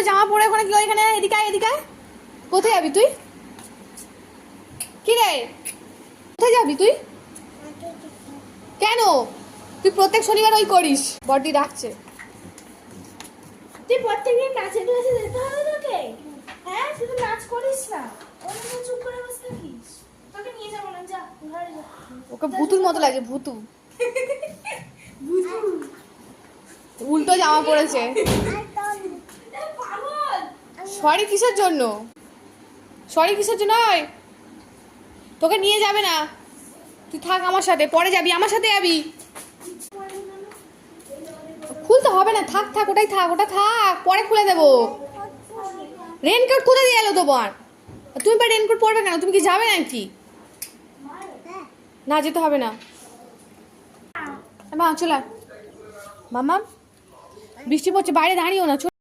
জামা পরে ওখানে কি ওইখানে এদিকে আয়, এদিকে আয়। কোথায় যাবি তুই? কি রে, কোথায় যাবি তুই? কেন? তুই প্রত্যেক শনিবার ওই করিস। বডি ডাকছে। তুই প্রত্যেকদিন নাচে ক্লাসে যেতে হবে তোকে? হ্যাঁ, শুধু নাচ করিস না, ওখানে চুপ করে বসে থাকিস। তোকে নিয়ে যাবো না, যা ঘরে যা। ওকে ভুতুর মতো লাগে, ভুতু। উল্টো জামা পরেছে। পাগল। সরি কিসের জন্য? সরি কিসের জন্য? ওই, তোকে নিয়ে যাবে না। তুই থাক আমার সাথে, পরে যাবি, আমার সাথে যাবি। খুলতে হবে না, থাক থাক, ওটাই থাক, ওটা থাক, পরে খুলে দেবো। রেনকোট কোথায় দিয়ে এলো তোমার? তুমি বা রেনকোট পরবে কেন? তুমি কি যাবে নাকি? না, যেতে হবে না। মা চলে আয়। মামা, বৃষ্টি পড়ছে, বাইরে দাঁড়িয়েও না।